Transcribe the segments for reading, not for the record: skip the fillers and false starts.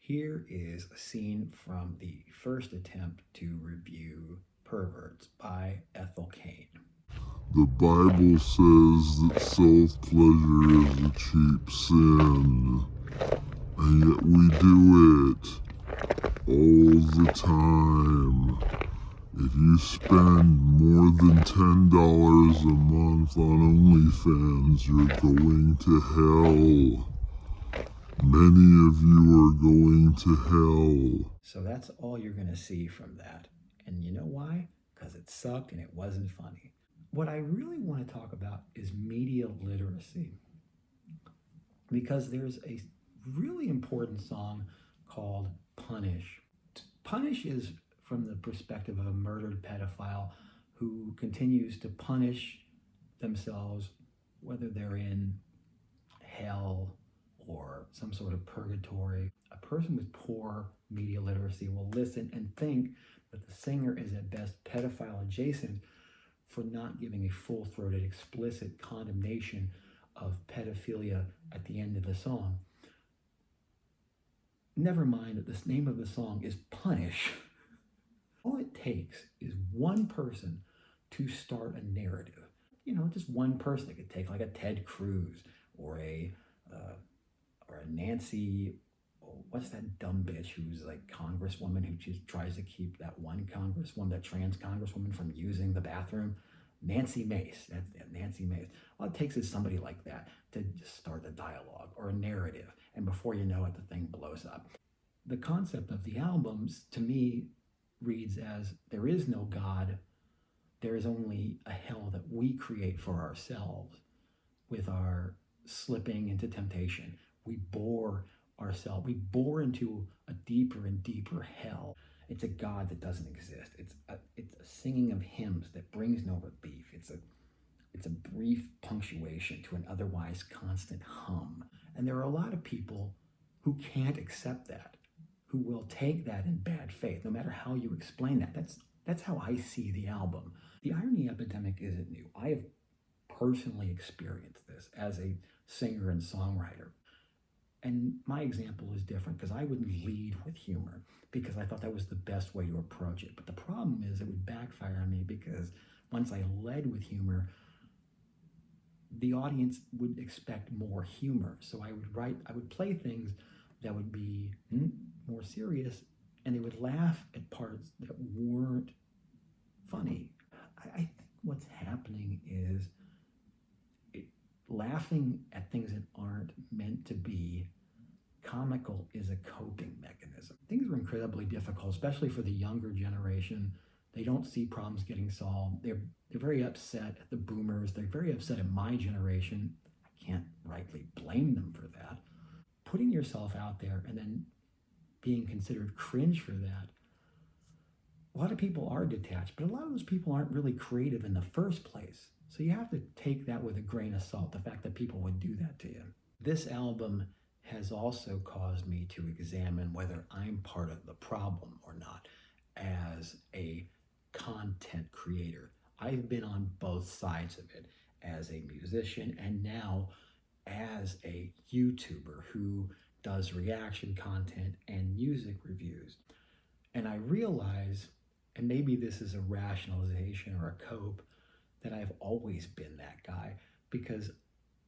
Here is a scene from the first attempt to review Perverts by Ethel Cain. The Bible says that self-pleasure is a cheap sin, and yet we do it all the time. If you spend more than $10 a month on OnlyFans, you're going to hell. Many of you are going to hell. So that's all you're going to see from that. And you know why? Because it sucked and it wasn't funny. What I really want to talk about is media literacy. Because there's a really important song called Punish. Punish is from the perspective of a murdered pedophile who continues to punish themselves, whether they're in hell or some sort of purgatory. A person with poor media literacy will listen and think that the singer is at best pedophile adjacent for not giving a full-throated, explicit condemnation of pedophilia at the end of the song. Never mind that the name of the song is Punish. All it takes is one person to start a narrative. Just one person. It could take like a Ted Cruz or a Nancy, what's that dumb bitch who's like congresswoman who just tries to keep that one congresswoman, that trans congresswoman, from using the bathroom? Nancy Mace. That's it, Nancy Mace. All it takes is somebody like that to just start a dialogue or a narrative, and before you know it, the thing blows up. The concept of the albums, to me, reads as there is no God, there is only a hell that we create for ourselves with our slipping into temptation. We bore ourselves, we bore into a deeper and deeper hell. It's a God that doesn't exist. It's a singing of hymns that brings no relief. It's a brief punctuation to an otherwise constant hum. And there are a lot of people who can't accept that, who will take that in bad faith, no matter how you explain that. That's how I see the album. The irony epidemic isn't new. I have personally experienced this as a singer and songwriter. And my example is different because I would lead with humor because I thought that was the best way to approach it. But the problem is it would backfire on me because once I led with humor, the audience would expect more humor. So I would play things that would be more serious, and they would laugh at parts that weren't funny. I think what's happening is laughing at things that aren't meant to be comical is a coping mechanism. Things are incredibly difficult, especially for the younger generation. They don't see problems getting solved. They're very upset at the boomers. They're very upset at my generation. I can't rightly blame them for that. Putting yourself out there and then being considered cringe for that, a lot of people are detached, but a lot of those people aren't really creative in the first place. So you have to take that with a grain of salt, the fact that people would do that to you. This album has also caused me to examine whether I'm part of the problem or not as a content creator. I've been on both sides of it as a musician and now as a YouTuber who does reaction content and music reviews. And I realize, and maybe this is a rationalization or a cope, that I've always been that guy because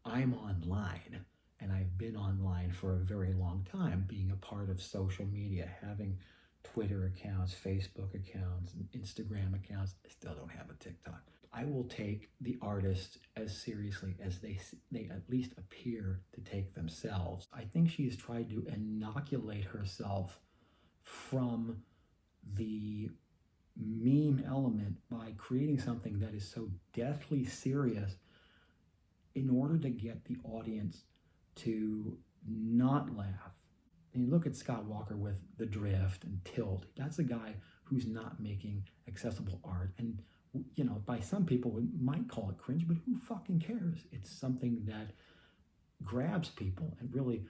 I'm online and I've been online for a very long time, being a part of social media, having Twitter accounts, Facebook accounts, and Instagram accounts. I still don't have a TikTok. I will take the artist as seriously as they at least appear to take themselves. I think she's tried to inoculate herself from the meme element by creating something that is so deathly serious in order to get the audience to not laugh. And you look at Scott Walker with The Drift and Tilt. That's a guy who's not making accessible art. And by some people we might call it cringe, but who fucking cares? It's something that grabs people, and really,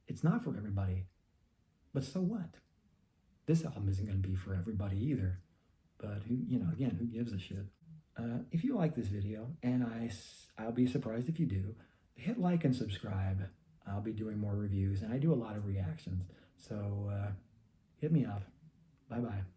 it's not for everybody. But so what? This album isn't going to be for everybody either. But who gives a shit? If you like this video, and I'll be surprised if you do, hit like and subscribe. I'll be doing more reviews, and I do a lot of reactions. So hit me up. Bye-bye.